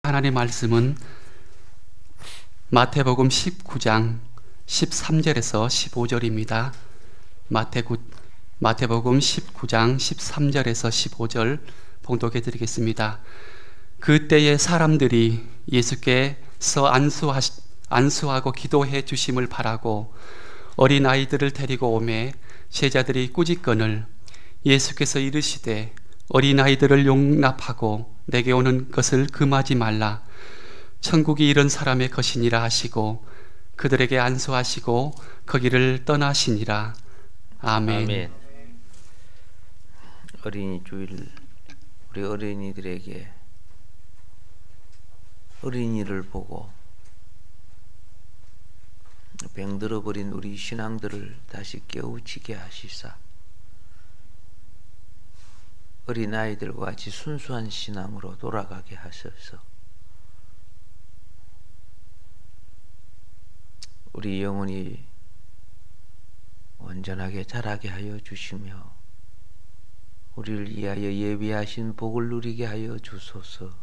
하나님의 말씀은 마태복음 19장 13절에서 15절입니다. 마태복음 19장 13절에서 15절 봉독해 드리겠습니다. 그때에 사람들이 예수께서 안수하고 기도해 주심을 바라고 어린아이들을 데리고 오매 제자들이 꾸짖거늘 예수께서 이르시되 어린아이들을 용납하고 내게 오는 것을 금하지 말라. 천국이 이런 사람의 것이니라 하시고 그들에게 안수하시고 거기를 떠나시니라. 아멘. 아멘. 어린이 주일, 우리 어린이들에게 어린이를 보고 병들어버린 우리 신앙들을 다시 깨우치게 하시사 어린아이들과 같이 순수한 신앙으로 돌아가게 하셔서 우리 영혼이 온전하게 자라게 하여 주시며 우리를 위하여 예비하신 복을 누리게 하여 주소서.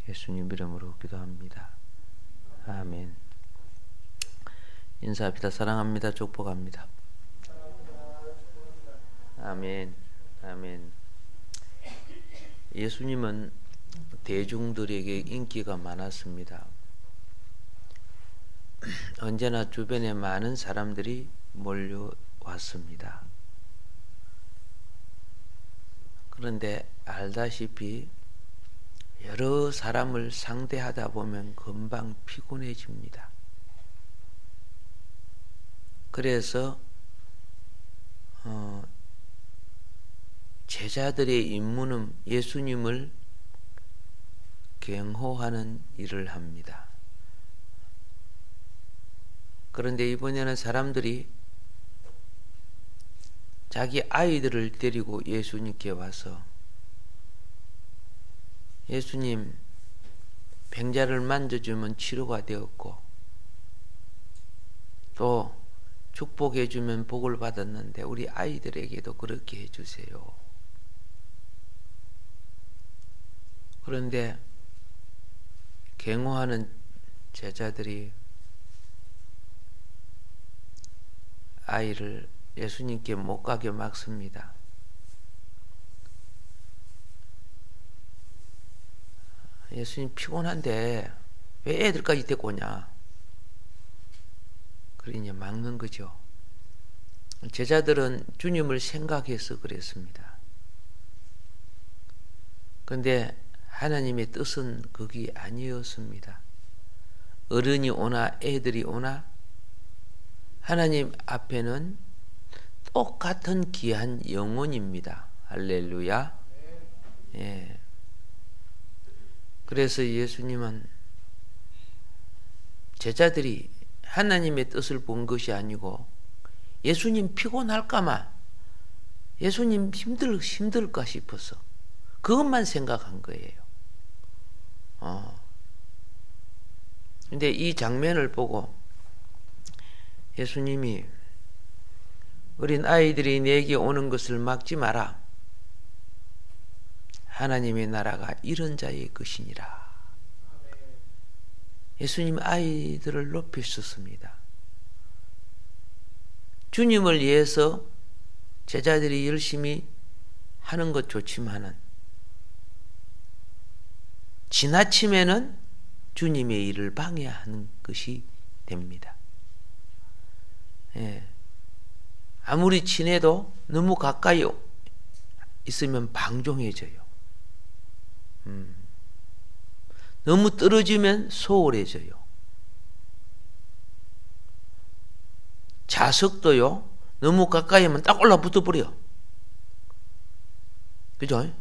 예수님 이름으로 기도합니다. 아멘. 인사합니다. 사랑합니다. 축복합니다. 아멘. 아멘. 예수님은 대중들에게 인기가 많았습니다. 언제나 주변에 많은 사람들이 몰려왔습니다. 그런데 알다시피 여러 사람을 상대하다 보면 금방 피곤해집니다. 그래서 제자들의 임무는 예수님을 경호하는 일을 합니다. 그런데 이번에는 사람들이 자기 아이들을 데리고 예수님께 와서 예수님, 병자를 만져주면 치료가 되었고 또 축복해주면 복을 받았는데 우리 아이들에게도 그렇게 해주세요. 그런데 경호하는 제자들이 아이를 예수님께 못 가게 막습니다. 예수님 피곤한데 왜 애들까지 데리고 오냐? 그러니 막는 거죠. 제자들은 주님을 생각해서 그랬습니다. 그런데 하나님의 뜻은 그게 아니었습니다. 어른이 오나 애들이 오나 하나님 앞에는 똑같은 귀한 영혼입니다. 할렐루야. 예. 그래서 예수님은 제자들이 하나님의 뜻을 본 것이 아니고 예수님 피곤할까봐 예수님 힘들까 싶어서 그것만 생각한 거예요. 근데 이 장면을 보고 예수님이 어린 아이들이 내게 오는 것을 막지 마라. 하나님의 나라가 이런 자의 것이니라. 예수님 아이들을 높이셨습니다. 주님을 위해서 제자들이 열심히 하는 것 좋지만은 지나치면은 주님의 일을 방해하는 것이 됩니다. 예. 아무리 친해도 너무 가까이 있으면 방종해져요. 너무 떨어지면 소홀해져요. 자석도요, 너무 가까이 하면 딱 올라붙어 버려. 그죠?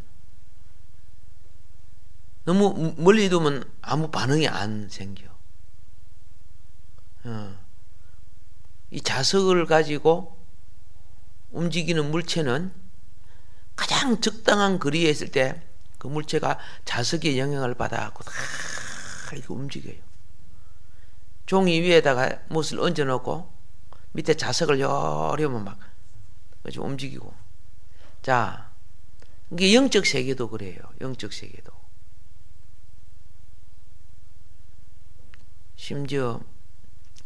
너무 멀리 두면 아무 반응이 안 생겨. 이 자석을 가지고 움직이는 물체는 가장 적당한 거리에 있을 때 그 물체가 자석의 영향을 받아갖고 다 이렇게 움직여요. 종이 위에다가 못을 얹어놓고 밑에 자석을 여려면 막 움직이고. 자, 이게 영적 세계도 그래요. 영적 세계도. 심지어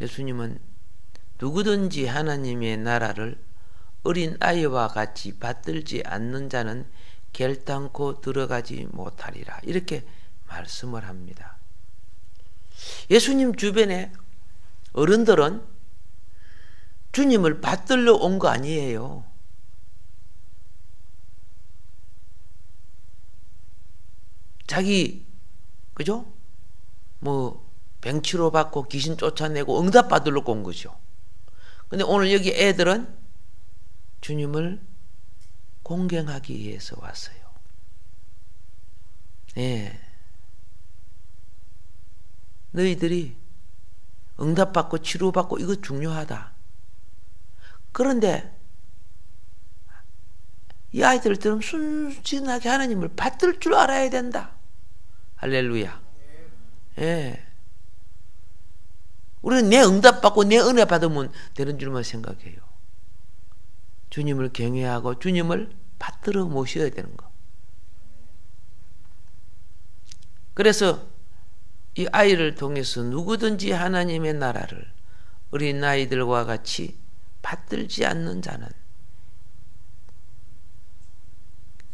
예수님은 누구든지 하나님의 나라를 어린 아이와 같이 받들지 않는 자는 결단코 들어가지 못하리라. 이렇게 말씀을 합니다. 예수님 주변에 어른들은 주님을 받들러 온 거 아니에요. 자기, 그죠? 병치료 받고 귀신 쫓아내고 응답 받으러 온 거죠. 근데 오늘 여기 애들은 주님을 공경하기 위해서 왔어요. 예. 너희들이 응답받고 치료받고 이거 중요하다. 그런데 이 아이들처럼 순진하게 하나님을 받들 줄 알아야 된다. 할렐루야. 예. 우리는 내 응답받고 내 은혜 받으면 되는 줄만 생각해요. 주님을 경외하고 주님을 받들어 모셔야 되는 거. 그래서 이 아이를 통해서 누구든지 하나님의 나라를 어린 아이들과 같이 받들지 않는 자는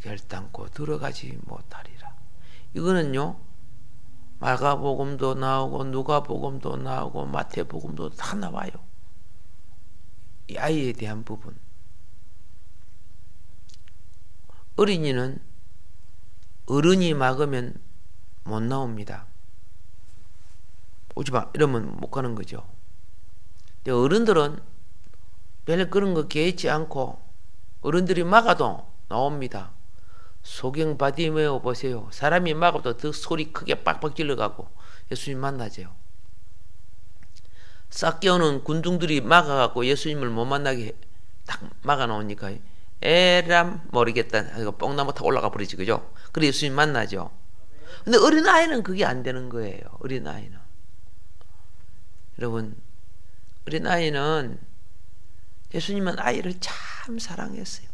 결단코 들어가지 못하리라. 이거는요, 마가복음도 나오고 누가복음도 나오고 마태복음도 다 나와요. 이 아이에 대한 부분. 어린이는 어른이 막으면 못 나옵니다. 오지마 이러면 못 가는 거죠. 근데 어른들은 별 그런 거 개의치 않고 어른들이 막아도 나옵니다. 소경 바디메오 보세요. 사람이 막아도 더 소리 크게 빡빡 질러가고 예수님 만나죠. 싹깨우는 군중들이 막아갖고 예수님을 못 만나게 딱 막아놓으니까 에람 모르겠다 하고 뽕나무 타고 올라가 버리지, 그죠? 그래 예수님 만나죠. 근데 어린아이는 그게 안 되는 거예요. 어린아이는. 여러분, 어린아이는 예수님은 아이를 참 사랑했어요.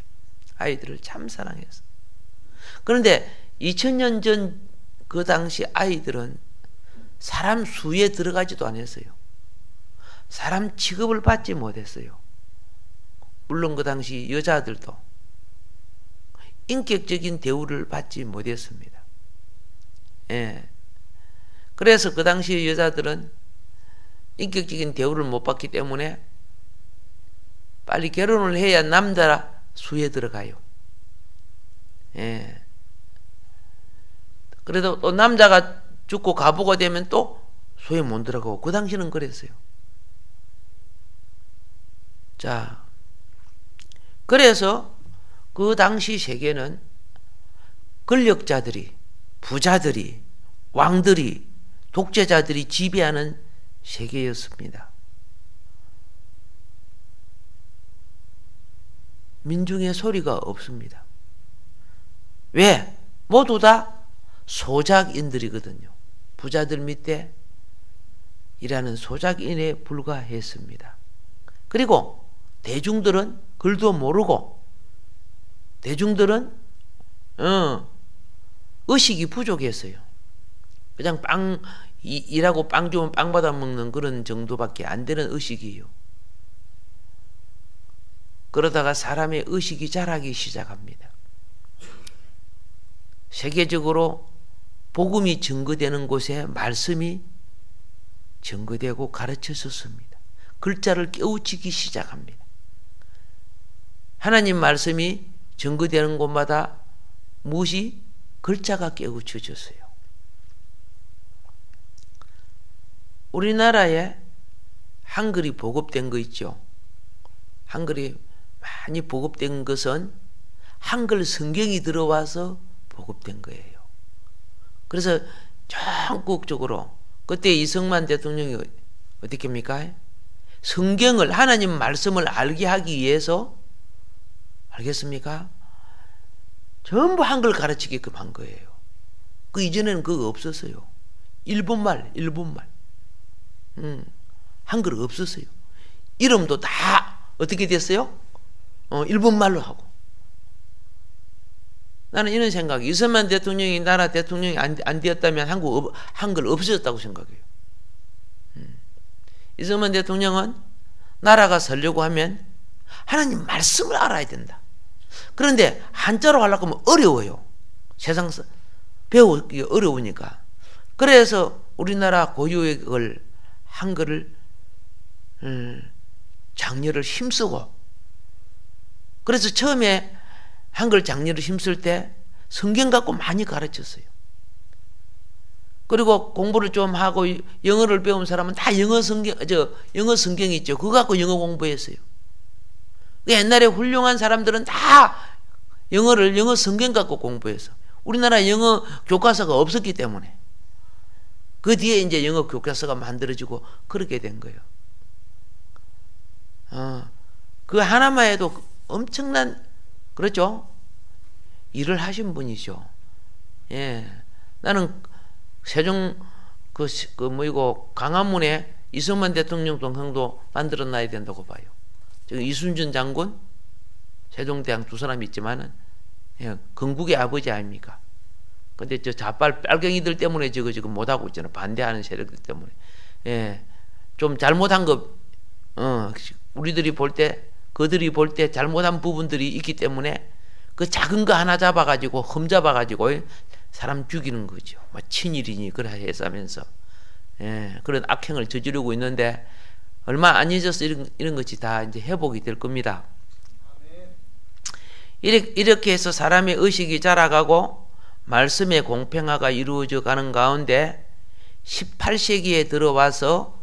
아이들을 참 사랑했어요. 그런데 2000년 전 그 당시 아이들은 사람 수에 들어가지도 않았어요. 사람 취급을 받지 못했어요. 물론 그 당시 여자들도 인격적인 대우를 받지 못했습니다. 예. 그래서 그 당시 여자들은 인격적인 대우를 못 받기 때문에 빨리 결혼을 해야 남자 수에 들어가요. 예. 그래도 또 남자가 죽고 가부가 되면 또 수에 못 들어가고, 그 당시는 그랬어요. 자, 그래서 그 당시 세계는 권력자들이, 부자들이, 왕들이, 독재자들이 지배하는 세계였습니다. 민중의 소리가 없습니다. 왜? 모두 다 소작인들이거든요. 부자들 밑에 일하는 소작인에 불과했습니다. 그리고 대중들은 글도 모르고, 대중들은 의식이 부족했어요. 그냥 일하고 빵 주면 빵 받아 먹는 그런 정도밖에 안 되는 의식이에요. 그러다가 사람의 의식이 자라기 시작합니다. 세계적으로 복음이 증거되는 곳에 말씀이 증거되고 가르쳐졌습니다. 글자를 깨우치기 시작합니다. 하나님 말씀이 증거되는 곳마다 무엇이? 글자가 깨우쳐졌어요. 우리나라에 한글이 보급된 거 있죠. 한글이 많이 보급된 것은 한글 성경이 들어와서 보급된 거예요. 그래서 전국적으로 그때 이승만 대통령이 어떻게 합니까? 성경을, 하나님 말씀을 알게 하기 위해서, 알겠습니까? 전부 한글 가르치게끔 한 거예요. 그 이전에는 그거 없었어요. 일본말. 한글 없었어요. 이름도 다 어떻게 됐어요? 일본말로 하고. 나는 이런 생각이, 이승만 대통령이 나라 대통령이 안 되었다면 한글 없어졌다고 생각해요. 이승만 대통령은 나라가 살려고 하면 하나님 말씀을 알아야 된다. 그런데 한자로 하려고 하면 어려워요. 세상에서 배우기 어려우니까. 그래서 우리나라 고유의 한글을 장려를 힘쓰고, 그래서 처음에 한글 장려를 힘쓸 때 성경 갖고 많이 가르쳤어요. 그리고 공부를 좀 하고 영어를 배운 사람은 다 영어 성경이 있죠. 그거 갖고 영어 공부했어요. 옛날에 훌륭한 사람들은 다 영어 성경 갖고 공부해서, 우리나라 영어 교과서가 없었기 때문에 그 뒤에 이제 영어 교과서가 만들어지고 그렇게 된 거예요. 그 하나만 해도 엄청난, 그렇죠? 일을 하신 분이죠. 예. 나는 세종 광화문에 이승만 대통령 동상도 만들어 놔야 된다고 봐요. 지금 이순준 장군, 세종대왕 두 사람이 있지만은, 예, 건국의 아버지 아닙니까? 근데 저 자빨 빨갱이들 때문에 지금 못하고 있잖아요. 반대하는 세력들 때문에. 예. 좀 잘못한 거, 우리들이 볼 때, 그들이 볼 때 잘못한 부분들이 있기 때문에 그 작은 거 하나 잡아가지고, 흠잡아가지고 사람 죽이는 거죠. 막 친일이니, 그래 해서 하면서. 예. 그런 악행을 저지르고 있는데, 얼마 안 잊어서 이런 것이 다 이제 회복이 될 겁니다. 이렇게 해서 사람의 의식이 자라가고 말씀의 공평화가 이루어져 가는 가운데 18세기에 들어와서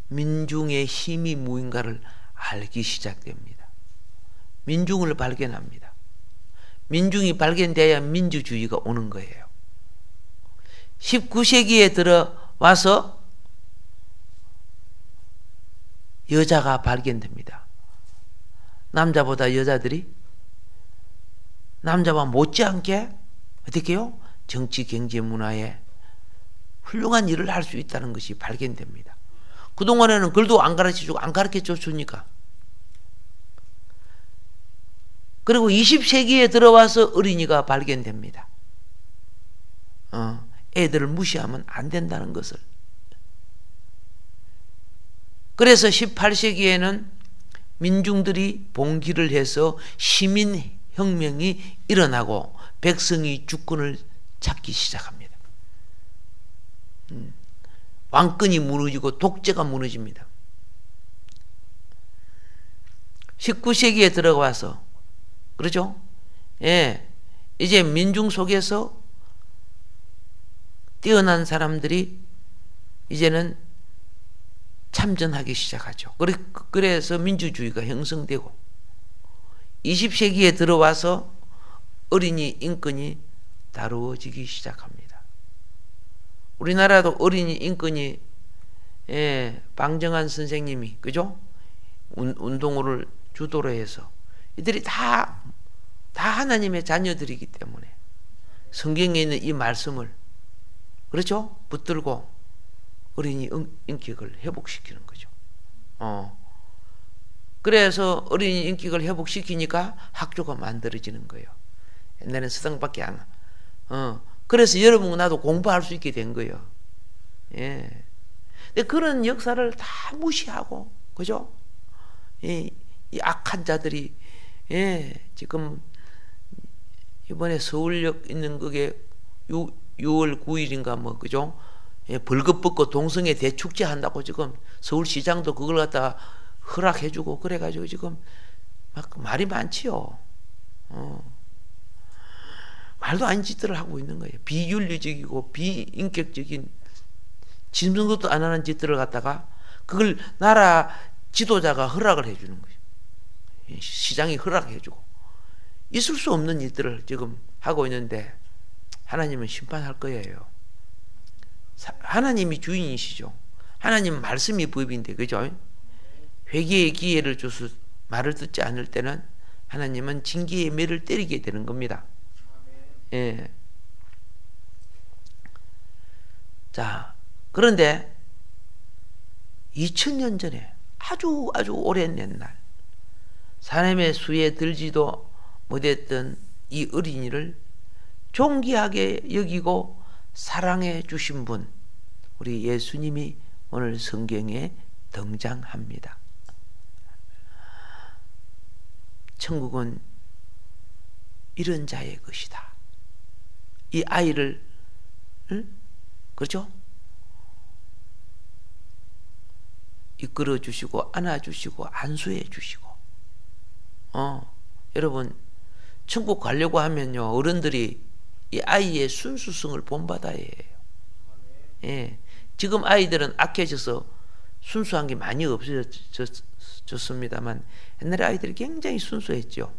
민중의 힘이 무인가를 알기 시작됩니다. 민중을 발견합니다. 민중이 발견돼야 민주주의가 오는 거예요. 19세기에 들어와서 여자가 발견됩니다. 남자보다 여자들이 남자와 못지않게 어떻게 해요? 정치, 경제, 문화에 훌륭한 일을 할 수 있다는 것이 발견됩니다. 그동안에는 글도 안 가르쳐주고 안 가르쳐줬으니까. 그리고 20세기에 들어와서 어린이가 발견됩니다. 애들을 무시하면 안 된다는 것을. 그래서 18세기에는 민중들이 봉기를 해서 시민혁명이 일어나고 백성이 주권을 찾기 시작합니다. 왕권이 무너지고 독재가 무너집니다. 19세기에 들어가서, 그렇죠? 예, 이제 민중 속에서 뛰어난 사람들이 이제는 참전하기 시작하죠. 그래서 민주주의가 형성되고 20세기에 들어와서 어린이 인권이 다루어지기 시작합니다. 우리나라도 어린이 인권이, 예, 방정환 선생님이, 그죠? 운동을 주도로 해서 이들이 다 하나님의 자녀들이기 때문에 성경에 있는 이 말씀을, 그렇죠? 붙들고 어린이 인격을 회복시키는 거죠. 그래서 어린이 인격을 회복시키니까 학교가 만들어지는 거예요. 옛날에는 서당밖에 안. 그래서 여러분 나도 공부할 수 있게 된 거예요. 예. 근데 그런 역사를 다 무시하고, 그죠? 이 악한 자들이, 예, 지금 이번에 서울역 있는 그게 6월 9일인가 뭐, 그죠? 예, 벌겋벗고 동성애 대축제 한다고 지금 서울시장도 그걸 갖다 허락해주고 그래가지고 지금 막 말이 많지요. 말도 아닌 짓들을 하고 있는 거예요. 비윤리적이고 비인격적인 짐승도 안 하는 짓들을 갖다가 그걸 나라 지도자가 허락을 해주는 거예요. 시장이 허락해주고 있을 수 없는 일들을 지금 하고 있는데 하나님은 심판할 거예요. 하나님이 주인이시죠. 하나님 말씀이 법인데, 그죠? 회개의 기회를 줘서 말을 듣지 않을 때는 하나님은 징계의 매를 때리게 되는 겁니다. 예. 자, 그런데 2000년 전에 아주 오랜 옛날 사람의 수에 들지도 못했던 이 어린이를 존귀하게 여기고 사랑해 주신 분, 우리 예수님이 오늘 성경에 등장합니다. 천국은 이런 자의 것이다. 이 아이를 그렇죠? 이끌어 주시고 안아주시고 안수해 주시고 여러분 천국 가려고 하면요 어른들이 이 아이의 순수성을 본받아야 해요. 예. 지금 아이들은 악해져서 순수한 게 많이 없어졌습니다만 옛날에 아이들이 굉장히 순수했죠.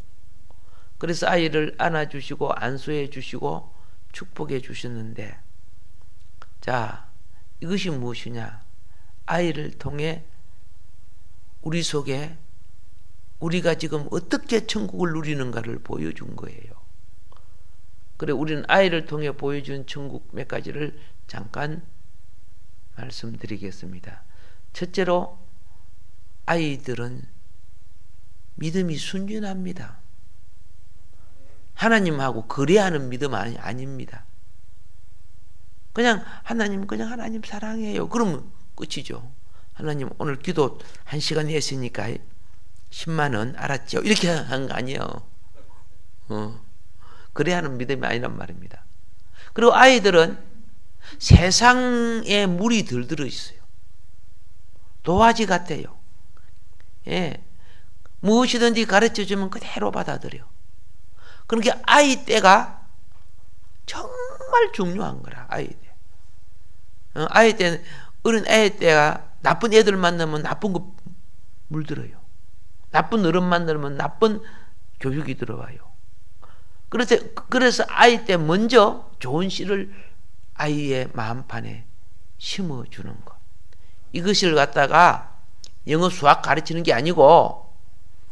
그래서 아이를 안아주시고 안수해 주시고 축복해 주셨는데 자 이것이 무엇이냐? 아이를 통해 우리 속에 우리가 지금 어떻게 천국을 누리는가를 보여준 거예요. 그래 우리는 아이를 통해 보여준 천국 몇 가지를 잠깐 말씀드리겠습니다. 첫째로 아이들은 믿음이 순진합니다. 하나님하고 거래하는 믿음 아닙니다. 그냥 하나님 사랑해요. 그러면 끝이죠. 하나님 오늘 기도 1시간 했으니까 10만 원 알았죠? 이렇게 한 거 아니에요. 거래하는 믿음이 아니란 말입니다. 그리고 아이들은 세상에 물이 덜 들어 있어요. 도화지 같아요. 예. 무엇이든지 가르쳐 주면 그대로 받아들여. 그러니까 아이 때가 정말 중요한 거라. 아이 때. 아이 때는 어린 아이 때가 나쁜 애들 만나면 나쁜 거 물들어요. 나쁜 어른 만나면 나쁜 교육이 들어와요. 그래서 아이 때 먼저 좋은 씨를 아이의 마음판에 심어주는 것. 이것을 갖다가 영어 수학 가르치는 게 아니고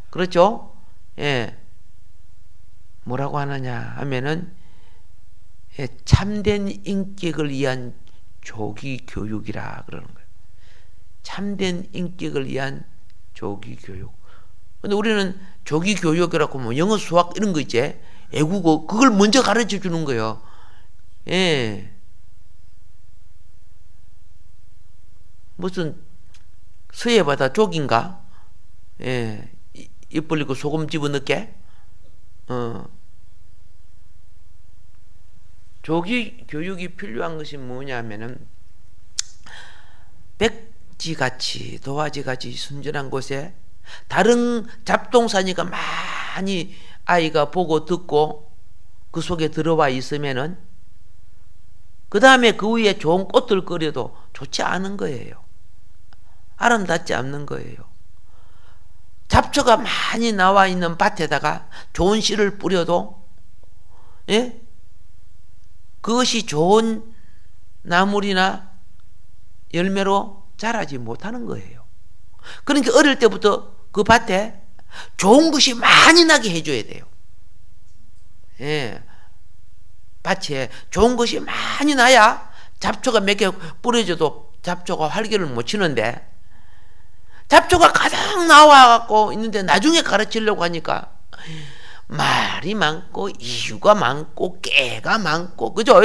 그렇죠? 예. 뭐라고 하느냐 하면은 참된 인격을 위한 조기 교육이라 그러는 거예요. 참된 인격을 위한 조기 교육. 근데 우리는 조기 교육이라고 뭐 영어 수학 이런 거 있지? 애국어 그걸 먼저 가르쳐 주는 거예요. 예. 무슨 서예바다 족인가? 예. 입 벌리고 소금 집어넣게? 조기 교육이 필요한 것이 뭐냐면은 백지같이 도화지같이 순전한 곳에 다른 잡동사니까 많이 아이가 보고 듣고 그 속에 들어와 있으면은 그 다음에 그 위에 좋은 꽃을 그려도 좋지 않은 거예요. 아름답지 않는 거예요. 잡초가 많이 나와 있는 밭에다가 좋은 씨를 뿌려도 예? 그것이 좋은 나물이나 열매로 자라지 못하는 거예요. 그러니까 어릴 때부터 그 밭에 좋은 것이 많이 나게 해줘야 돼요. 예. 밭에 좋은 것이 많이 나야 잡초가 몇 개 뿌려줘도 잡초가 활기를 못 치는데 잡초가 가득 나와갖고 있는데 나중에 가르치려고 하니까 말이 많고 이유가 많고 깨가 많고 그죠?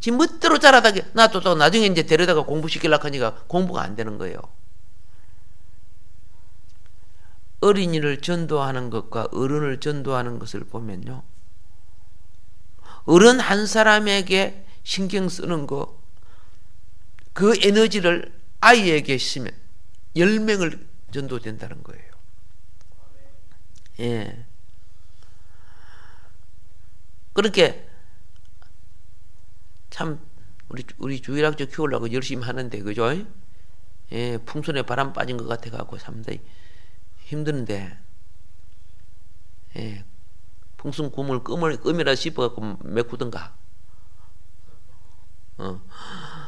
지 멋대로 자라다가 또 나중에 이제 데려다가 공부시키려고 하니까 공부가 안 되는 거예요. 어린이를 전도하는 것과 어른을 전도하는 것을 보면요. 어른 한 사람에게 신경 쓰는 거, 그 에너지를 아이에게 쓰면 10명을 전도된다는 거예요. 예. 그렇게 참 우리 주일학교 키우려고 열심히 하는데 그죠? 예, 풍선에 바람 빠진 것 같아 갖고 상당히 힘드는데 예, 풍선 구멍을 끔이라 씹어 갖고 메꾸든가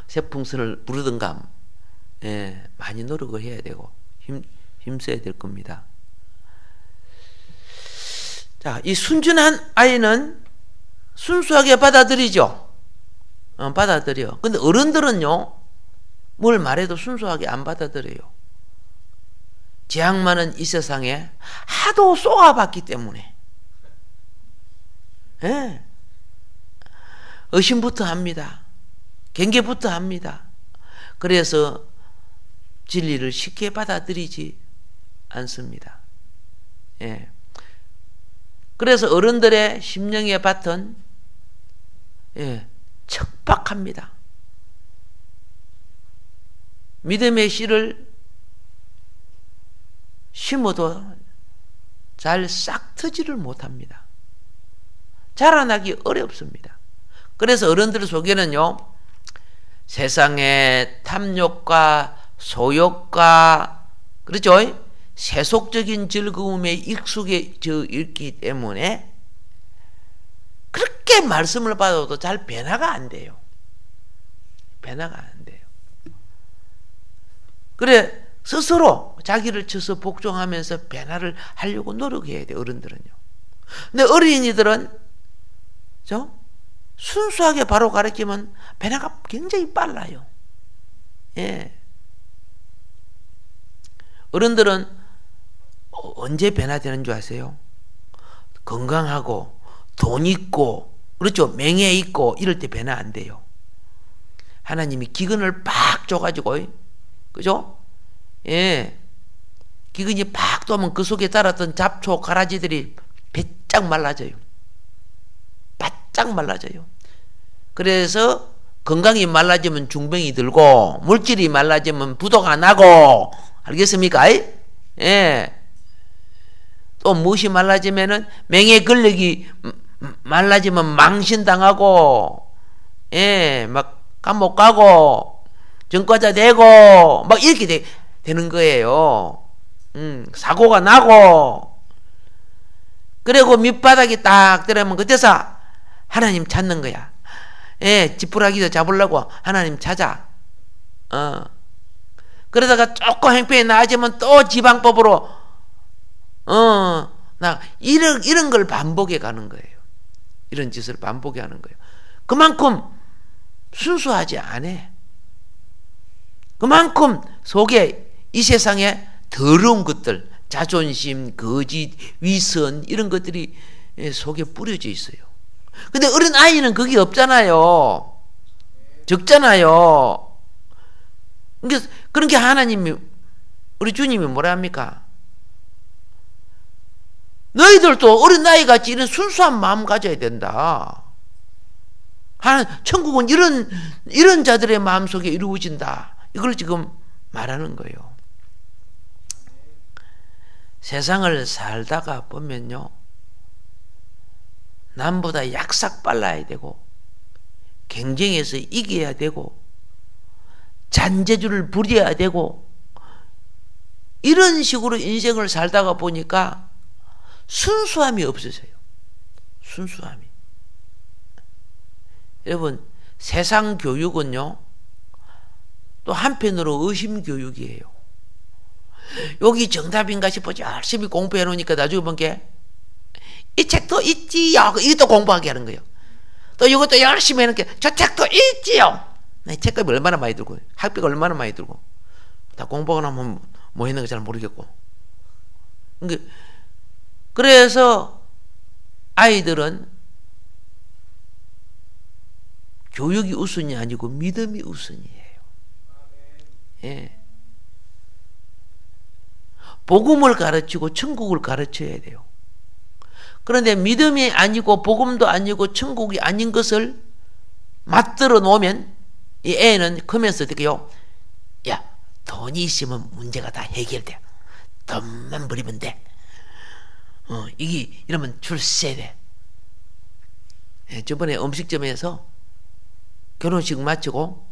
새 풍선을 부르든가 예, 많이 노력을 해야 되고 힘써야 될 겁니다. 자, 이 순진한 아이는 순수하게 받아들이죠. 받아들여. 근데 어른들은요, 뭘 말해도 순수하게 안 받아들여요. 재앙 많은 이 세상에 하도 쏘아봤기 때문에. 예. 의심부터 합니다. 경계부터 합니다. 그래서 진리를 쉽게 받아들이지 않습니다. 예. 그래서 어른들의 심령의 밭은 척박합니다. 믿음의 씨를 심어도 잘 싹 트지를 못합니다. 자라나기 어렵습니다. 그래서 어른들 속에는요, 세상의 탐욕과 소욕과, 그렇죠? 세속적인 즐거움에 익숙해져 있기 때문에 그렇게 말씀을 받아도 잘 변화가 안 돼요. 변화가 안 돼요. 그래, 스스로 자기를 쳐서 복종하면서 변화를 하려고 노력해야 돼요, 어른들은요. 근데 어린이들은 순수하게 바로 가르치면 변화가 굉장히 빨라요. 예. 어른들은 언제 변화되는 줄 아세요? 건강하고 돈 있고, 그렇죠? 명예 있고 이럴 때 변화 안 돼요. 하나님이 기근을 팍 줘가지고, 그죠? 예. 기근이 팍 도면 그 속에 자랐던 잡초 가라지들이 배짝 말라져요. 바짝 말라져요. 그래서 건강이 말라지면 중병이 들고, 물질이 말라지면 부도가 나고, 알겠습니까? 예. 또 무엇이 말라지면은 명예 권력이 말라지면 망신당하고, 예, 막 감옥 가고 전과자 되고 막 이렇게 되는 거예요. 사고가 나고. 그리고 밑바닥이 딱 들어가면 그때서 하나님 찾는 거야. 예, 지푸라기도 잡으려고 하나님 찾아. 그러다가 조금 행편이 나아지면 또 지방법으로 이런 걸 반복해 가는 거예요. 이런 짓을 반복해 하는 거예요. 그만큼 순수하지 않아. 그만큼 속에 이 세상에 더러운 것들, 자존심, 거짓, 위선 이런 것들이 속에 뿌려져 있어요. 근데 어린 아이는 그게 없잖아요. 적잖아요. 그런 게 하나님이, 우리 주님이 뭐라 합니까? 너희들도 어린 나이같이 이런 순수한 마음 가져야 된다. 천국은 이런 자들의 마음속에 이루어진다. 이걸 지금 말하는 거예요. 세상을 살다가 보면요, 남보다 약삭 빨라야 되고, 경쟁에서 이겨야 되고, 잔재주를 부려야 되고, 이런 식으로 인생을 살다가 보니까 순수함이 없어져요. 순수함이. 여러분, 세상 교육은요, 또 한편으로 의심 교육이에요. 여기 정답인가 싶어 열심히 공부해 놓으니까 나중에 본 게, 이 책도 있지요. 이것도 공부하게 하는 거예요. 또 이것도 열심히 해놓은 게, 저 책도 있지요. 책값이 얼마나 많이 들고, 학비가 얼마나 많이 들고, 다 공부하고 나면 뭐 했는 거 잘 모르겠고. 그래서 아이들은 교육이 우선이 아니고 믿음이 우선이에요. 예. 복음을 가르치고 천국을 가르쳐야 돼요. 그런데 믿음이 아니고 복음도 아니고 천국이 아닌 것을 맞들어 놓으면 이 애는 크면서 어떻게요? 야, 돈이 있으면 문제가 다 해결돼. 돈만 버리면 돼. 이러면 출세해 돼. 예, 저번에 음식점에서 결혼식 마치고,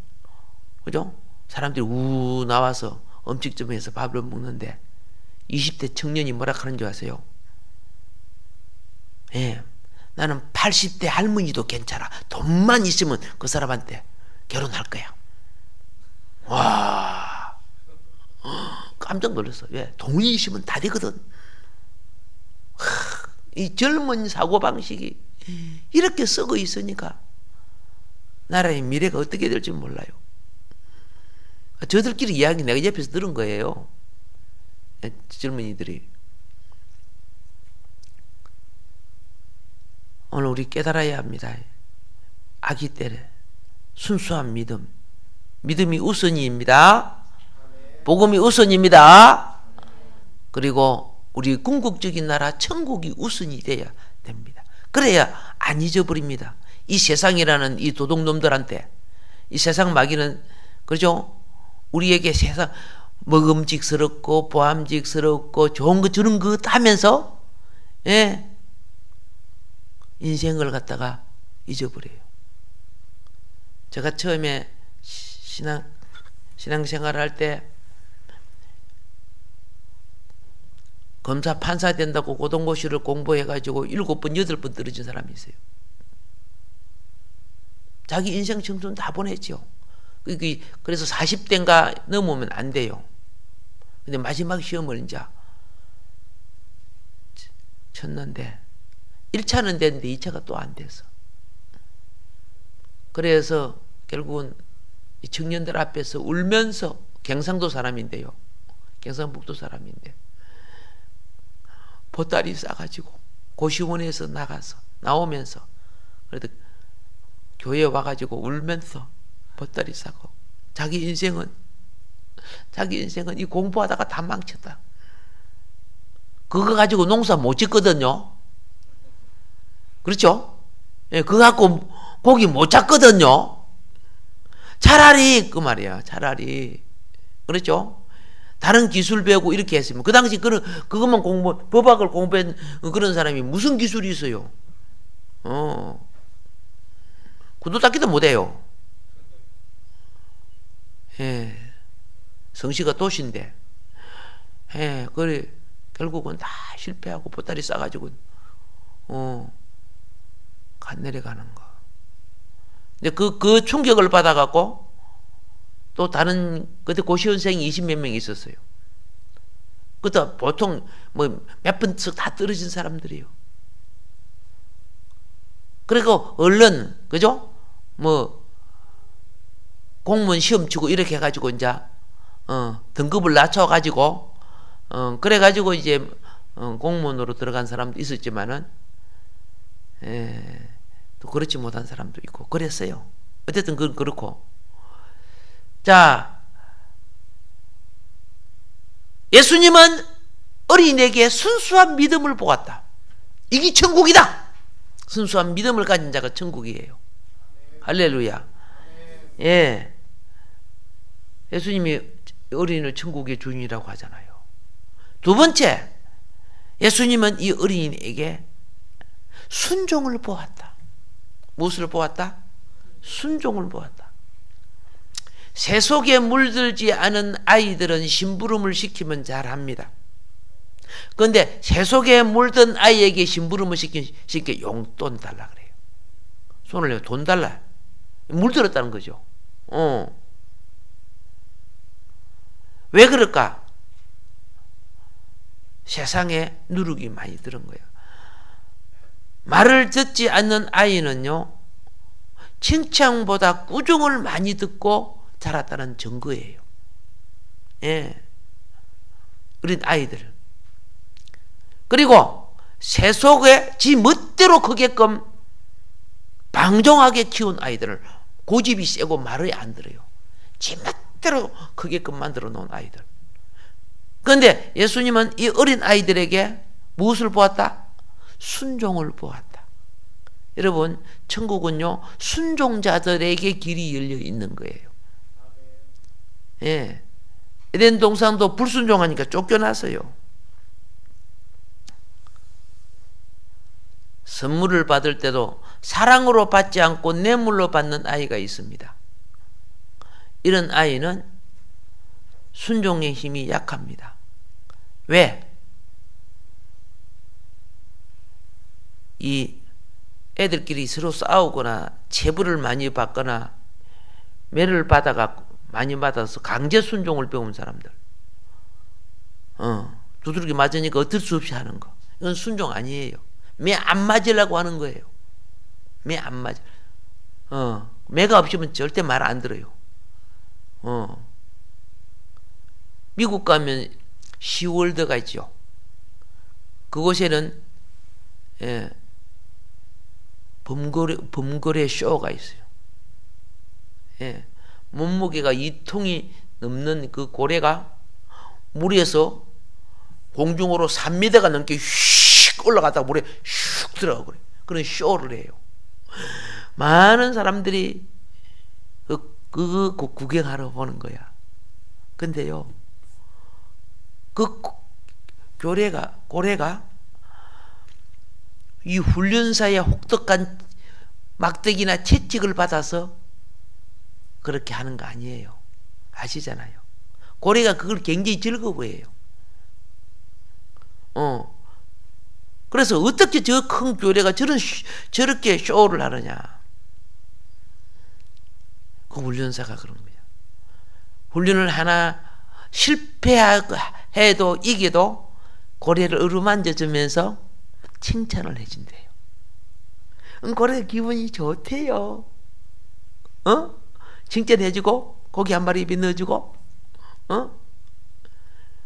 그죠? 사람들이 우 나와서 음식점에서 밥을 먹는데 20대 청년이 뭐라 하는 줄 아세요? 예, 나는 80대 할머니도 괜찮아. 돈만 있으면 그 사람한테 결혼할 거야. 와, 깜짝 놀랐어. 왜? 돈이 있으면 다 되거든. 이 젊은 사고방식이 이렇게 썩어 있으니까 나라의 미래가 어떻게 될지 몰라요. 저들끼리 이야기 내가 옆에서 들은 거예요. 젊은이들이. 오늘 우리 깨달아야 합니다. 아기 때에 순수한 믿음. 믿음이 우선입니다. 복음이 우선입니다. 그리고 우리 궁극적인 나라 천국이 우선이 돼야 됩니다. 그래야 안 잊어버립니다. 이 세상이라는 이 도둑놈들한테, 이 세상 마귀는, 그렇죠? 우리에게 세상 먹음직스럽고 보암직스럽고 좋은 거 주는 것 하면서, 예, 인생을 갖다가 잊어버려요. 제가 처음에 신앙생활을 할 때 검사 판사 된다고 고등고시를 공부해가지고 7번 8번 떨어진 사람이 있어요. 자기 인생 청춘 다 보냈죠. 그래서 40대인가 넘으면 안 돼요. 근데 마지막 시험을 이제 쳤는데 1차는 됐는데 2차가 또 안 돼서, 그래서 결국은 청년들 앞에서 울면서, 경상도 사람인데요, 경상북도 사람인데 보따리 싸가지고 고시원에서 나오면서 그래도 교회에 와가지고 울면서 보따리 싸고, 자기 인생은 이 공부하다가 다 망쳤다. 그거 가지고 농사 못 짓거든요. 그렇죠? 예, 그거 갖고 고기 못 잡거든요. 차라리, 그 말이야, 차라리. 그렇죠? 다른 기술 배우고 이렇게 했으면, 그 당시 그것만 법학을 공부한 그런 사람이 무슨 기술이 있어요? 구두 닦기도 못해요. 예. 성시가 도시인데, 예, 그래, 결국은 다 실패하고 보따리 싸가지고, 간 내려가는 거. 근데 그 충격을 받아갖고, 또 다른, 그때 고시원생이 20몇 명 있었어요. 그때 보통 몇 번씩 다 떨어진 사람들이에요. 그리고 얼른, 그죠? 공무원 시험 치고 이렇게 해가지고 이제, 등급을 낮춰가지고, 그래가지고 이제, 공무원으로 들어간 사람도 있었지만은, 또 그렇지 못한 사람도 있고, 그랬어요. 어쨌든 그건 그렇고. 자, 예수님은 어린이에게 순수한 믿음을 보았다. 이게 천국이다. 순수한 믿음을 가진 자가 천국이에요. 할렐루야. 예. 예수님이 어린이를 천국의 주인이라고 하잖아요. 두 번째, 예수님은 이 어린이에게 순종을 보았다. 무엇을 보았다? 순종을 보았다. 새 속에 물들지 않은 아이들은 심부름을 시키면 잘합니다. 그런데 새 속에 물든 아이에게 심부름을 시키게 용돈 달라 그래요. 손을 내고 돈 달라. 물들었다는 거죠. 왜 그럴까? 세상에 누룩이 많이 들은 거예요. 말을 듣지 않는 아이는요, 칭찬보다 꾸중을 많이 듣고 자랐다는 증거예요. 예. 어린 아이들. 그리고 새 속에 지 멋대로 크게끔 방종하게 키운 아이들을, 고집이 세고 말을 안 들어요. 지 멋대로 크게끔 만들어 놓은 아이들. 그런데 예수님은 이 어린 아이들에게 무엇을 보았다? 순종을 보았다. 여러분, 천국은요, 순종자들에게 길이 열려 있는 거예요. 예. 에덴 동산도 불순종하니까 쫓겨났어요. 선물을 받을 때도 사랑으로 받지 않고 뇌물로 받는 아이가 있습니다. 이런 아이는 순종의 힘이 약합니다. 왜? 이 애들끼리 서로 싸우거나 체벌을 많이 받거나 매를 많이 받아서 강제 순종을 배운 사람들, 두드러기 맞으니까 어쩔 수 없이 하는 거, 이건 순종 아니에요. 매 안 맞으려고 하는 거예요. 매 안 맞아. 매가 없으면 절대 말 안 들어요. 미국 가면 시월드가 있죠. 그곳에는 범거래 쇼가 있어요. 예. 몸무게가 2톤이 넘는 그 고래가 물에서 공중으로 3m가 넘게 휙 올라가다가 물에 슉 들어가고 그래. 그런 쇼를 해요. 많은 사람들이 그 구경하러 보는 거야. 근데요, 그 고래가 이 훈련사의 혹독한 막대기나 채찍을 받아서 그렇게 하는 거 아니에요. 아시잖아요. 고래가 그걸 굉장히 즐거워해요. 그래서 어떻게 저 큰 고래가 저렇게 쇼를 하느냐. 그 훈련사가 그런 거야. 훈련을 하나 실패해도 이겨도 고래를 어루만져주면서 칭찬을 해준대요. 고래가 기분이 좋대요. 칭찬해주고 고기 한 마리 입에 넣어주고.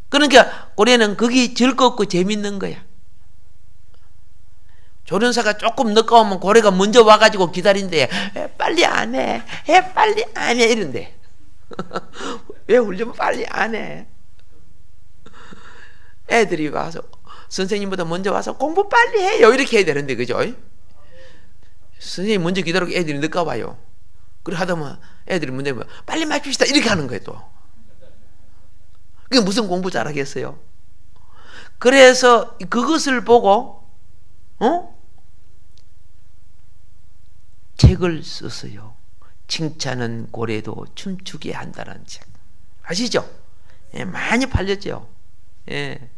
그러니까 고래는 그게 즐겁고 재밌는 거야. 조련사가 조금 늦게 오면 고래가 먼저 와가지고 기다린대. 빨리 안 해. 빨리 안 해. 이런데. 왜 훈련 빨리 안 해? 애들이 와서 선생님보다 먼저 와서 공부 빨리 해요. 이렇게 해야 되는데, 그죠? 선생님 먼저 기다리고 애들이 늦게 와요. 그래 하다 보면 애들이 문제 면 빨리 맞춥시다. 이렇게 하는 거예요, 또. 그게 무슨 공부 잘하겠어요? 그래서 그것을 보고, 책을 썼어요. 칭찬은 고래도 춤추게 한다는 책. 아시죠? 예, 많이 팔렸죠. 예.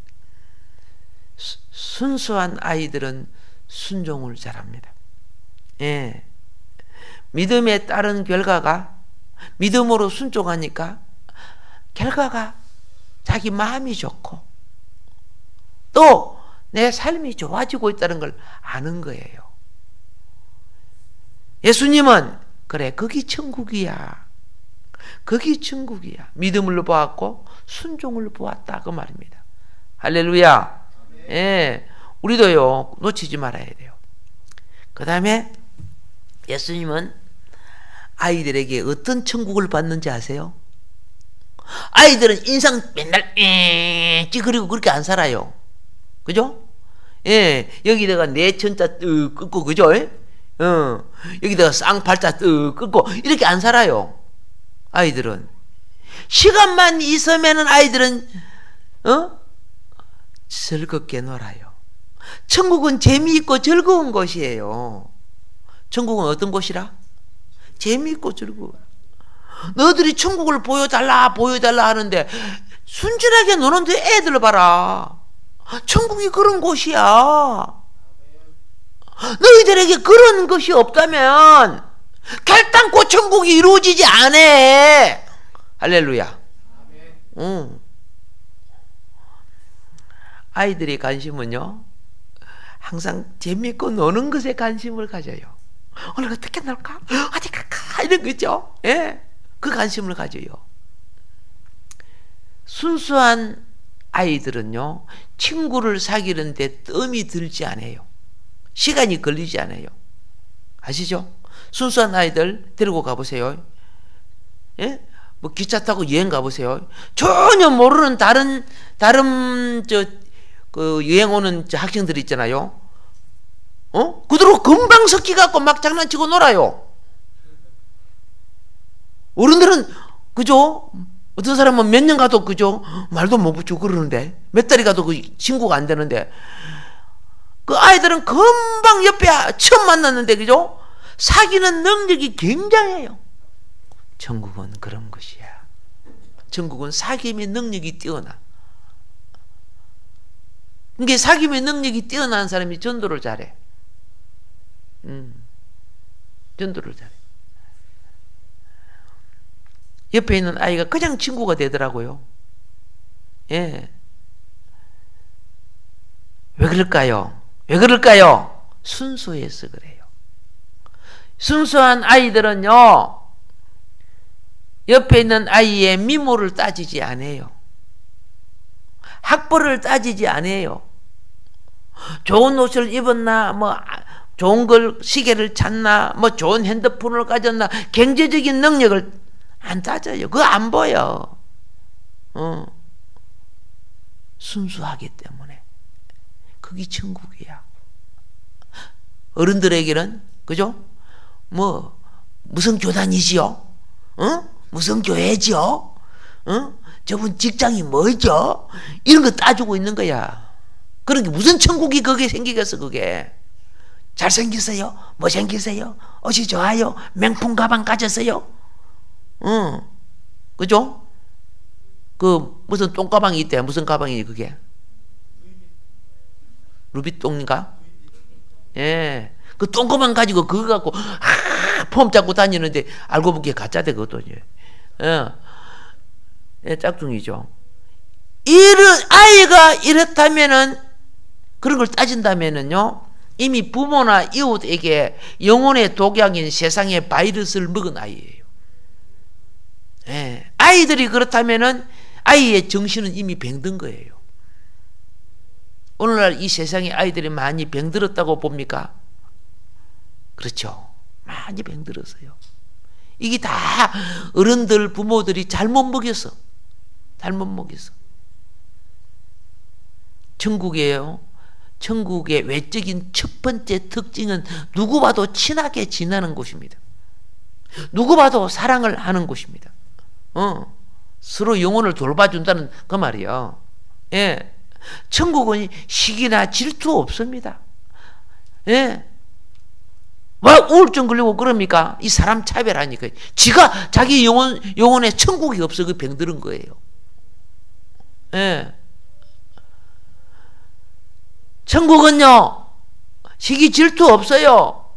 순수한 아이들은 순종을 잘합니다. 예. 믿음에 따른 결과가 믿음으로 순종하니까 결과가 자기 마음이 좋고 또 내 삶이 좋아지고 있다는 걸 아는 거예요. 예수님은 그래 거기 천국이야. 거기 천국이야. 믿음을 보았고 순종을 보았다 그 말입니다. 할렐루야. 예, 우리도요 놓치지 말아야 돼요. 그 다음에 예수님은 아이들에게 어떤 천국을 받는지 아세요? 아이들은 인상 맨날 찌그리고 그렇게 안 살아요. 그죠? 예, 여기다가 내 천자 끊고 그죠? 여기다가 쌍팔자 끊고 이렇게 안 살아요. 아이들은 시간만 있으면은 아이들은 즐겁게 놀아요. 천국은 재미있고 즐거운 곳이에요. 천국은 어떤 곳이라? 재미있고 즐거워. 너희들이 천국을 보여달라 하는데 순진하게 노는데 애들 봐라. 천국이 그런 곳이야. 너희들에게 그런 것이 없다면 결단코 천국이 이루어지지 않아. 할렐루야. 아이들의 관심은요 항상 재미있고 노는 것에 관심을 가져요. 오늘 어떻게 놀까? 어디 갈까? 이런 거죠. 예, 그 관심을 가져요. 순수한 아이들은요 친구를 사귀는데 뜸이 들지 않아요. 시간이 걸리지 않아요. 아시죠? 순수한 아이들 데리고 가보세요. 예? 뭐 기차 타고 여행 가보세요. 전혀 모르는 다른 그 여행 오는 학생들 있잖아요. 그대로 금방 섞여갖고 막 장난치고 놀아요. 어른들은 그죠? 어떤 사람은 몇 년 가도 그죠? 말도 못 붙이고 그러는데 몇 달이 가도 그 친구가 안 되는데 그 아이들은 금방 옆에 처음 만났는데 그죠? 사귀는 능력이 굉장해요. 천국은 그런 것이야. 천국은 사귐의 능력이 뛰어나. 그러니까 사귐의 능력이 뛰어난 사람이 전도를 잘해. 전도를 잘해. 옆에 있는 아이가 그냥 친구가 되더라고요. 예. 왜 그럴까요? 왜 그럴까요? 순수해서 그래요. 순수한 아이들은요, 옆에 있는 아이의 미모를 따지지 않아요. 학벌을 따지지 않아요. 좋은 옷을 입었나, 좋은 걸 시계를 찾나 뭐 좋은 핸드폰을 가졌나 경제적인 능력을 안 따져요. 그거 안 보여. 순수하기 때문에 그게 천국이야. 어른들에게는 그죠? 뭐 무슨 교단이지요? 무슨 교회지요? 저분 직장이 뭐죠? 이런 거 따지고 있는 거야. 그러니까 무슨 천국이 거기에 생기겠어. 그게 잘생기세요? 못생기세요? 옷이 좋아요? 명품 가방 가졌어요? 그죠? 그 무슨 똥가방이 있대. 무슨 가방이 그게? 루비똥인가? 예. 그 똥가방 가지고 그거 갖고 폼 잡고 다니는데 알고 보기에 가짜대 그것도. 예, 짝퉁이죠. 이런 아이가 이렇다면은 그런 걸 따진다면은요. 이미 부모나 이웃에게 영혼의 독약인 세상의 바이러스를 먹은 아이예요. 예. 아이들이 그렇다면은 아이의 정신은 이미 병든 거예요. 오늘날 이 세상에 아이들이 많이 병들었다고 봅니까? 그렇죠. 많이 병들었어요. 이게 다 어른들, 부모들이 잘못 먹였어. 잘못 먹였어. 천국이에요. 천국의 외적인 첫 번째 특징은 누구 봐도 친하게 지내는 곳입니다. 누구 봐도 사랑을 하는 곳입니다. 서로 영혼을 돌봐준다는 그 말이요. 예. 천국은 시기나 질투 없습니다. 예. 왜 우울증 걸리고 그럽니까? 이 사람 차별하니까. 지가 자기 영혼에 천국이 없어. 그 병들은 거예요. 예. 천국은요, 시기 질투 없어요.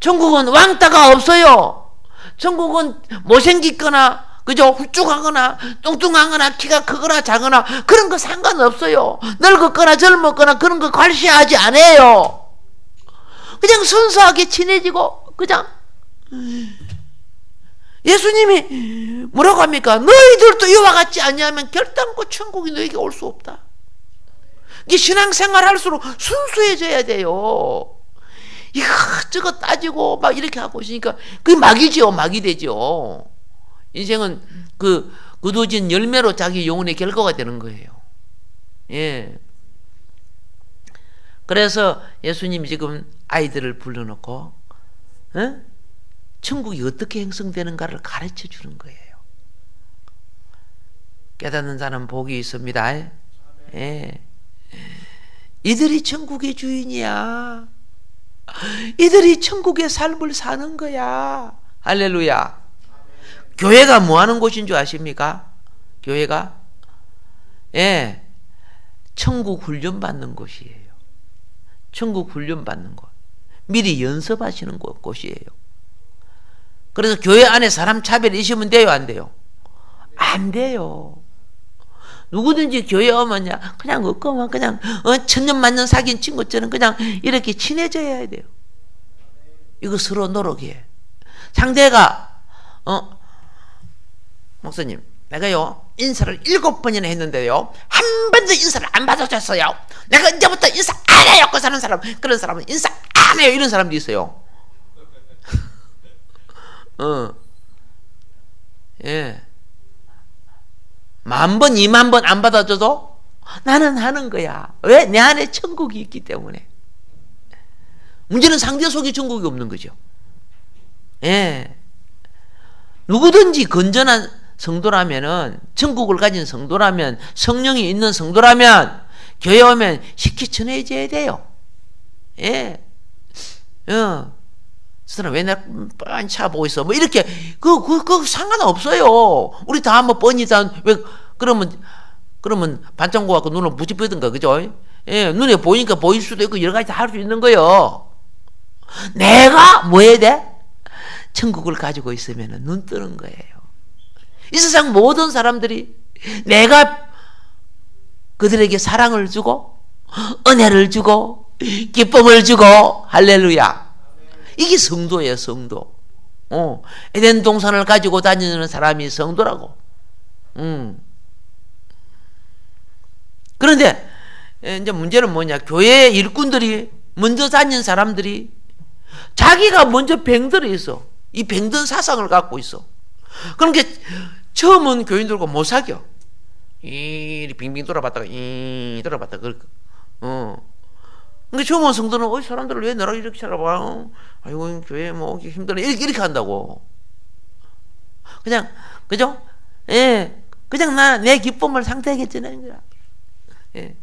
천국은 왕따가 없어요. 천국은 못생겼거나, 그죠? 훌쭉하거나, 뚱뚱하거나, 키가 크거나, 작거나, 그런 거 상관없어요. 늙었거나, 젊었거나, 그런 거 관시하지 않아요. 그냥 순수하게 친해지고, 그냥. 예수님이 뭐라고 합니까? 너희들도 이와 같지 않냐면 결단코 천국이 너에게 올 수 없다. 이게 신앙생활 할수록 순수해져야 돼요. 이것저것 따지고 막 이렇게 하고 있으니까 그게 막이지요. 막이 되죠. 인생은 그 거두어진 열매로 자기 영혼의 결과가 되는 거예요. 예. 그래서 예수님이 지금 아이들을 불러놓고 천국이 어떻게 형성되는가를 가르쳐 주는 거예요. 깨닫는 사람 복이 있습니다. 예. 이들이 천국의 주인이야. 이들이 천국의 삶을 사는 거야. 할렐루야. 교회가 뭐 하는 곳인 줄 아십니까? 교회가? 예. 천국 훈련 받는 곳이에요. 천국 훈련 받는 곳. 미리 연습하시는 곳이에요. 그래서 교회 안에 사람 차별이 있으면 돼요, 안 돼요? 안 돼요. 누구든지 교회 오면요, 그냥 없고만 그냥 천년만년 사귄 친구처럼 그냥 이렇게 친해져야 돼요. 이거 서로 노력해. 상대가 목사님, 내가요 인사를 7번이나 했는데요 한 번도 인사를 안 받아줬어요. 내가 이제부터 인사 안 해요. 그 사는 사람, 그런 사람은 인사 안 해요. 이런 사람도 있어요. 예. 10,000번, 20,000번 안 받아줘도 나는 하는 거야. 왜? 내 안에 천국이 있기 때문에. 문제는 상대 속에 천국이 없는 거죠. 예. 누구든지 건전한 성도라면은, 천국을 가진 성도라면, 성령이 있는 성도라면, 교회 오면 쉽게 전해져야 돼요. 예. 사람 왜 나 뻔히 쳐보고 있어? 뭐 이렇게 그 상관없어요. 우리 다 한번 뻔히 다 왜 그러면 반창고 갖고 눈을 부집히든가 그죠? 예, 눈에 보이니까 보일 수도 있고 여러 가지 다 할 수 있는 거예요. 내가 뭐 해야 돼? 천국을 가지고 있으면 눈 뜨는 거예요. 이 세상 모든 사람들이 내가 그들에게 사랑을 주고 은혜를 주고 기쁨을 주고 할렐루야. 이게 성도예요, 성도. 에덴 동산을 가지고 다니는 사람이 성도라고. 그런데 이제 문제는 뭐냐? 교회 일꾼들이 먼저 다닌 사람들이 자기가 먼저 병들어 있어. 이 병든 사상을 갖고 있어. 그러니까 처음은 교인들과 못 사겨. 이 빙빙 돌아봤다가 돌아봤다가 그러니까 처음은 성도는 사람들을 왜 너랑 이렇게 살아봐? 아이고 교회 뭐 오기 힘드네 이렇게 한다고. 그냥 그죠? 예, 그냥 내 기쁨을 상태하게 지내는 거야. 예.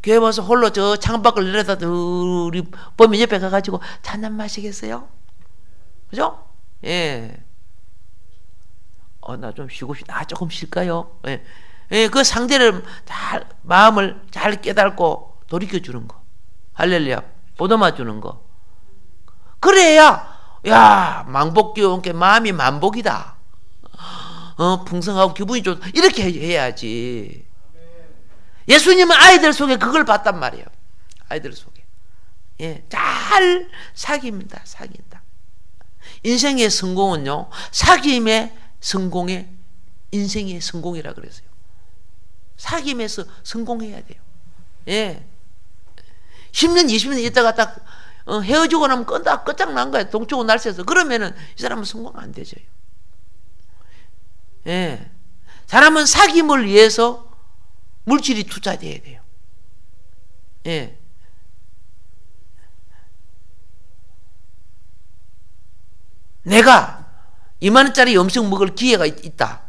교회 와서 홀로 저 창밖을 내려다 우리 범인 옆에 가가지고 잔잔 마시겠어요? 그죠? 예. 나 좀 쉬고 싶다. 조금 쉴까요? 예. 예, 그 상대를 잘, 마음을 잘 깨닫고 돌이켜주는 거. 할렐루야. 보듬어주는 거. 그래야, 야, 만복기온 게 마음이 만복이다. 풍성하고 기분이 좋다. 이렇게 해야지. 예수님은 아이들 속에 그걸 봤단 말이에요. 아이들 속에. 예, 잘 사깁니다. 사귄다. 인생의 성공은요, 사귐의 성공의 인생의 성공이라 그랬어요. 사귐에서 성공해야 돼요. 예. 10년, 20년 있다가 딱 헤어지고 나면 끝장난 거예요. 동쪽은 날새서. 그러면은 이 사람은 성공 안 되죠. 예. 사람은 사귐을 위해서 물질이 투자돼야 돼요. 예. 내가 2만원짜리 음식 먹을 기회가 있다.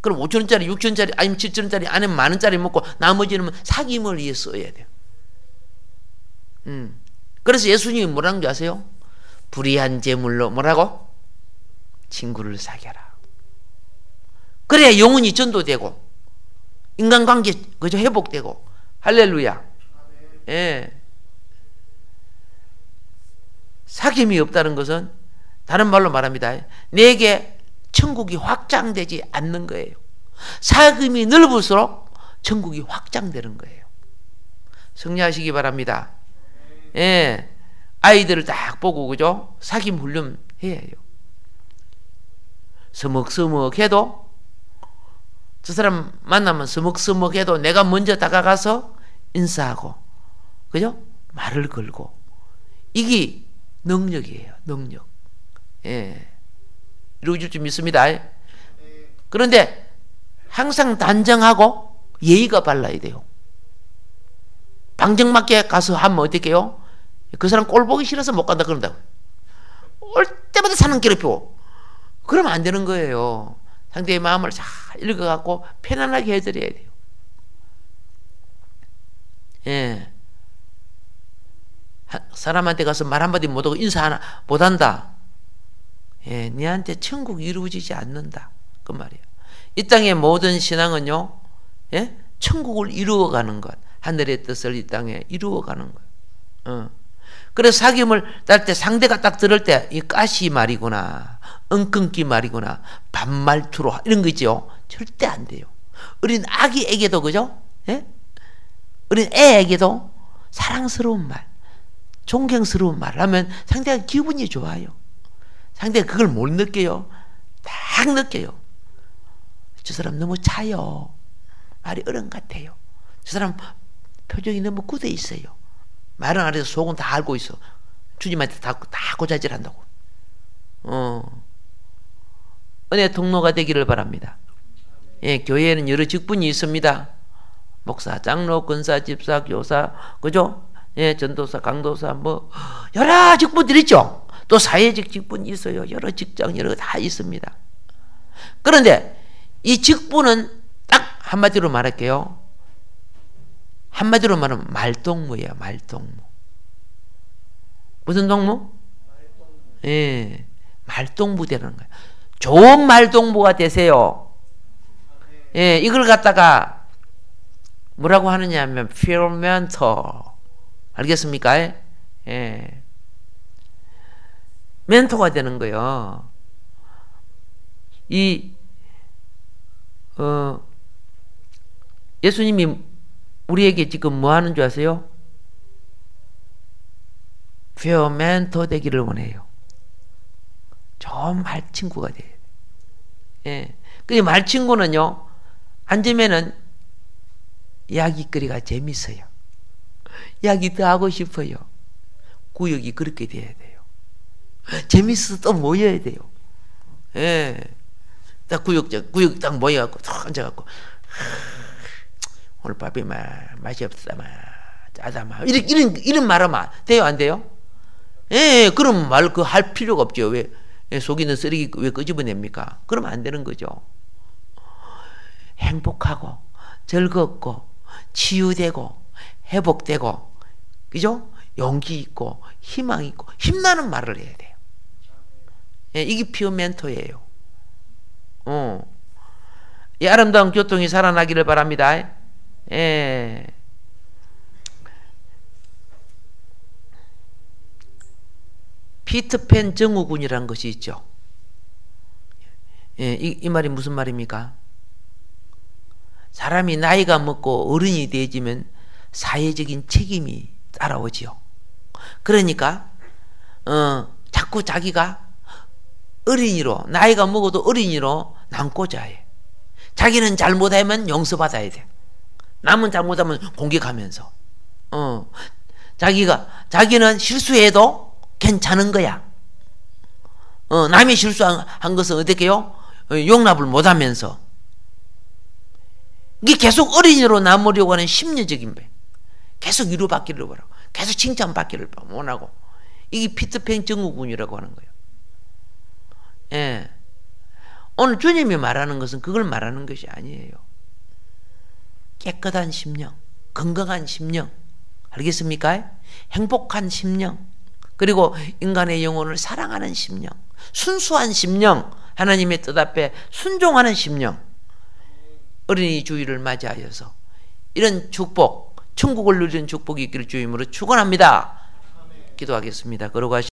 그럼 5천원짜리, 6천원짜리, 아니면 7천원짜리, 아니면 만원짜리 먹고 나머지는 사귐을 위해 써야 돼요. 그래서 예수님이 뭐라는 줄 아세요? 불의한 재물로 뭐라고? 친구를 사귀어라. 그래야 영혼이 전도되고 인간관계 그저 회복되고. 할렐루야. 예. 사귐이 없다는 것은 다른 말로 말합니다. 내게 천국이 확장되지 않는 거예요. 사귐이 넓을수록 천국이 확장되는 거예요. 성리하시기 바랍니다. 예. 아이들을 딱 보고 그죠? 사귐 훈련 해야 해요. 서먹서먹해도 저 사람 만나면 서먹서먹해도 내가 먼저 다가가서 인사하고 그죠? 말을 걸고 이게 능력이에요. 능력. 예. 이루어질 줄 믿습니다. 그런데 항상 단정하고 예의가 발라야 돼요. 방정맞게 가서 하면 어떻게 해요? 그 사람 꼴 보기 싫어서 못 간다 그런다고. 올 때마다 사는 괴롭히고. 그러면 안 되는 거예요. 상대의 마음을 잘 읽어갖고 편안하게 해드려야 돼요. 예. 사람한테 가서 말 한마디 못하고 인사 하나 못한다. 예, 니한테 천국이 이루어지지 않는다. 그 말이에요. 이 땅의 모든 신앙은요, 예? 천국을 이루어가는 것. 하늘의 뜻을 이 땅에 이루어가는 것. 그래서 사귐을 딸 때 상대가 딱 들을 때 이 가시 말이구나, 엉끈기 말이구나, 반말투로 이런 거 있죠. 절대 안 돼요. 어린 아기에게도 그죠? 예? 어린 애에게도 사랑스러운 말, 존경스러운 말을 하면 상대가 기분이 좋아요. 상대가 그걸 못 느껴요. 딱 느껴요. 저 사람 너무 차요. 말이 어른 같아요. 저 사람 표정이 너무 굳어 있어요. 말은 안 해도 속은 다 알고 있어. 주님한테 다 고자질한다고. 은혜 통로가 되기를 바랍니다. 예, 교회에는 여러 직분이 있습니다. 목사, 장로, 권사, 집사, 교사, 그죠? 예, 전도사, 강도사, 뭐 여러 직분들이 있죠. 또 사회적 직분이 있어요. 여러 직장, 여러 다 있습니다. 그런데 이 직분은 딱 한마디로 말할게요. 한마디로 말하면 말동무예요. 말동무. 무슨 동무? 예, 말동무 되는 거예요. 좋은 말동무가 되세요. 예, 이걸 갖다가 뭐라고 하느냐 하면 peer mentor. 알겠습니까? 예. 멘토가 되는 거예요. 예수님이 우리에게 지금 뭐 하는 줄 아세요? peer mentor 되기를 원해요. 좋은 말 친구가 돼요. 예. 그 말 친구는요, 앉으면은 이야기거리가 재밌어요. 이야기 더 하고 싶어요. 구역이 그렇게 돼야 돼요. 재밌어서 또 모여야 돼요. 예. 딱 구역 딱 모여갖고 탁 앉아갖고 오늘 밥이 맛이 없다 짜다 이런 말하면 돼요, 안 돼요? 예, 그럼 말 그 할 필요가 없죠. 왜 속에 있는 쓰레기 왜 끄집어냅니까? 그러면 안 되는 거죠. 행복하고 즐겁고 치유되고 회복되고, 그죠? 용기 있고 희망 있고 힘나는 말을 해야 돼요. 예, 이게 피어 멘토예요. 이 아름다운 교통이 살아나기를 바랍니다. 예. 피터팬 증후군이라는 것이 있죠. 예, 이 말이 무슨 말입니까? 사람이 나이가 먹고 어른이 되어지면 사회적인 책임이 따라오지요. 그러니까 자꾸 자기가 어린이로, 나이가 먹어도 어린이로 남고자 해. 자기는 잘못하면 용서받아야 돼. 남은 잘못하면 공격하면서 자기는 실수해도 괜찮은 거야. 남이 실수한 것은 어떻게요? 용납을 못하면서 이게 계속 어린이로 남으려고 하는 심리적인 배. 계속 위로받기를 바라고, 계속 칭찬받기를 원하고, 이게 피터팬 증후군이라고 하는 거예요. 예. 오늘 주님이 말하는 것은 그걸 말하는 것이 아니에요. 깨끗한 심령, 건강한 심령, 알겠습니까? 행복한 심령, 그리고 인간의 영혼을 사랑하는 심령, 순수한 심령, 하나님의 뜻 앞에 순종하는 심령, 어린이 주일을 맞이하여서 이런 축복, 천국을 누리는 축복이 있기를 주임으로 축원합니다. 기도하겠습니다. 걸어가시